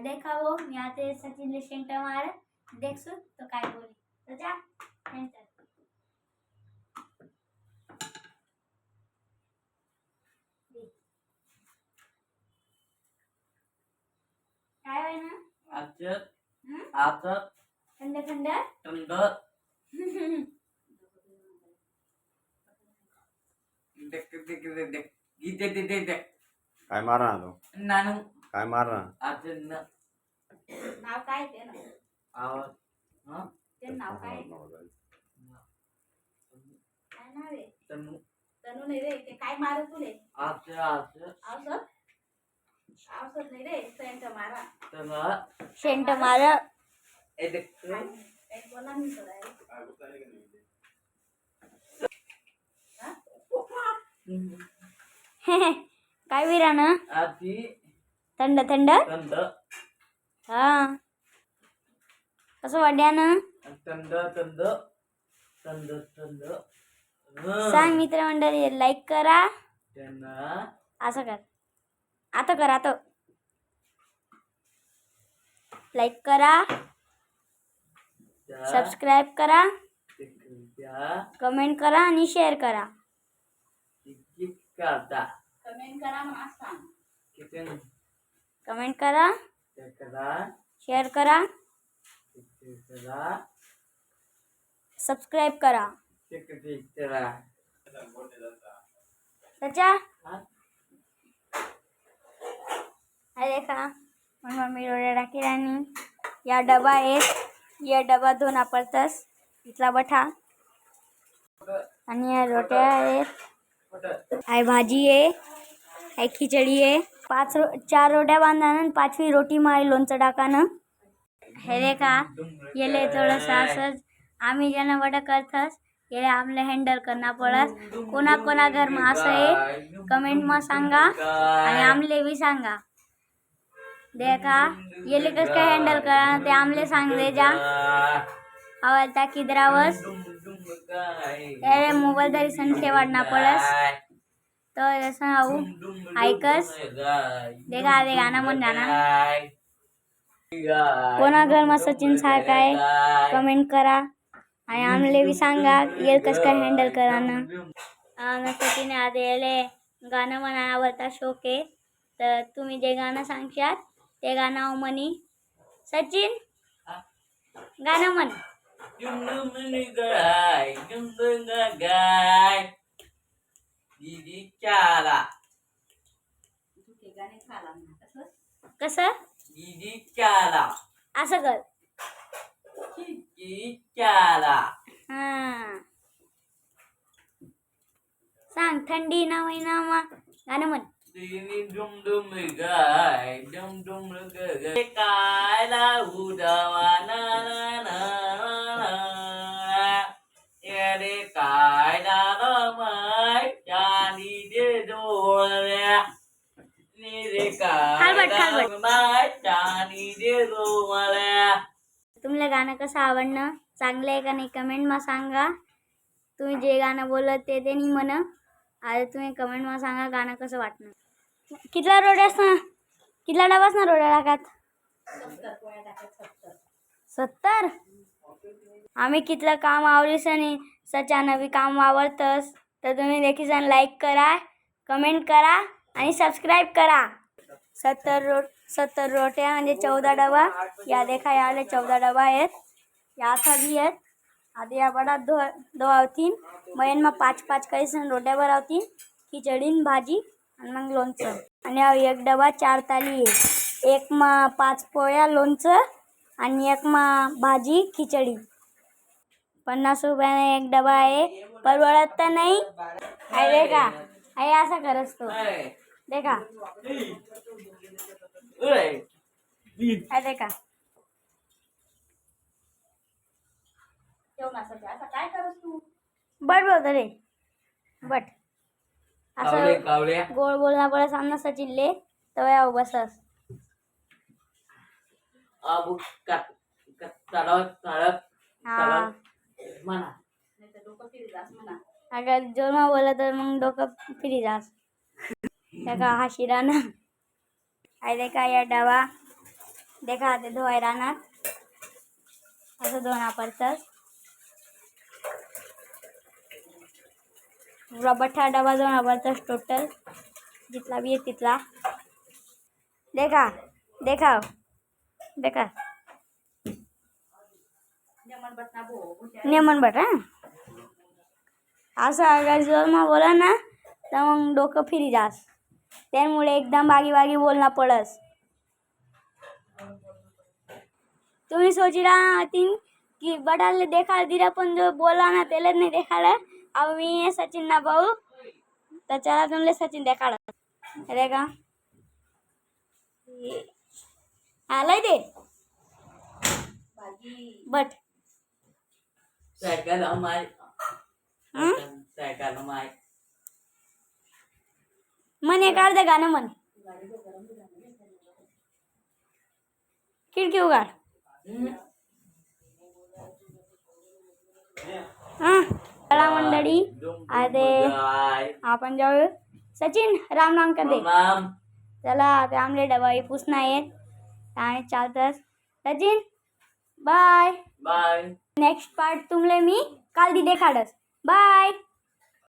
देखा वो मी आते सचिन ले शेंट मार देखसु तो काय बोली तो जा सेंटर काय होय ना आता थंड थंड थंड काय मारणार तू नानू काय मारणार आता नाव काय ते ना आवाज हा ते नाव काय काय नाव आहे तनु तनु नाही रे ते काय मारू तुले आता औषध औषध नाही रे सेंट मारा तला सेंट मारा ए देख काय बोला मी काय विरान आती थंड थंड थंड हा कसं वाट्यानं थंड थंड थंड थंड सांग मित्रमंडळी लाईक करा त्यांना असं कर आता कर आता लाईक करा सबस्क्राईब करा कमेंट करा आणि शेअर करा करता कमेंट करा मग सांग किती कमेंट करा करा शेअर करा करा सबस्क्राईब करा किती करा त्याच्या अरे का मग मम्मी रोड्या टाकी राणी या डबा आहेत या डबा दोन आपरतस इथला बठा आणि या रोट्या आहेत आहे भाजी आहे आहे खिचडी आहे 4 रोट्या बांधानं 5वी रोटी माय लोणचं टाकानं हे रे का येले थोडंसं असंच आम्ही ज्यांना वडा करतस ये आमले हँडल करना पडस कोणा कोणा घर में असं आहे कमेंट में सांगा आणि आमले भी सांगा देखा ये लेकर का हँडल करा ते आमले सांग दे जा आवडता किदरावस यारे मोबाईल तरी संख्या वाढना पडस तो असं आऊ ऐकस देखा आधे गाणं म्हण जाना कोणा घर में सचिन सारखा आहे कमेंट करा आणि आमले भी सांगा ये कस काय हँडल करा ना सचिन आधे याले गाणं म्हणा आवडता शौक आहे तर तुम्ही जे गाणं सांगशात ते गाणं म्हणी सचिन गाणं म्हण कसं असं कर हा सांग थंडी ना महिना मग गाणं म्हण डुम डुम गाय डुम काय लावू डवा ना काय माय चाली दे डोळ्या माय चाली दे डोळ्या तुम्हाला गाणं कसं आवडणं चांगलं आहे का नाही कमेंट मा सांगा तुम्ही जे गाणं बोलत ते नाही म्हण आता तुम्ही कमेंट मा सांगा गाणं कसं वाटणं कितला रोड्यास ना कितला डबास ना रोड्या टाकात 70 आम्ही कितलं काम आवडीस आणि सचानं बी काम आवडतंस तर तुम्ही देखील लाईक करा कमेंट करा आणि सबस्क्राईब करा 70 रोट्या म्हणजे 14 डबा या देखा याले 14 डबा आहेत या आता भी आहेत आधी या बडा दो आवतीन मयन में 5 कैसन रोट्या भरावतीन खिचडीन भाजी आणि मग लोणचं आणि एक डबा 4 ताली आहे एक में 5 पोळ्या लोणचं आणि एक में भाजी खिचडी 50 रुपयाने एक डबा आहे परवडत तर नाही अरे का आहे असं करस तो देखा अरे का काय करस तू बट बोलतो रे बट असं गोड बोलना पडस अन्ना सचिनले तवया बसस अबू म्हणा अगर जोरमा बोला तर मग डोकं फिरी जास त्या का हा शिरा ना आहे का या डबा देखा ते धुवाय रानात असं धुवणं पडतं. पुरा बठ्ठा डबा धुवणं पडतं टोटल जितला भी आहे तिथला. देखा देखा देखा नेमन बट हां असं अगर जोरमा बोला ना तर मग डोकं फिरी जास. त्यामुळे एकदम बागी बागी बोलना पडस. तुम्ही सोची रहा तीन कि बडाले देखा दिरा पण जो बोला ना त्याला नाही देखाड़ा. अब मी सचिन ना भाऊ तर चला तुमले सचिन देखाड़ा. अरे का आलाय दे बट सायकल माय हं? सायकल माय मन एक अर्ध गाणं म्हण. खिडकी उघाड. हां चला मंडळी आधे आपण जाऊ. सचिन राम राम कर दे. राम चला ते आमले डबाई पुसणं आहेत आणि चालतंच. Sachin bye. Bye. Next part तुमले मी काल दी देखाडस. बाय.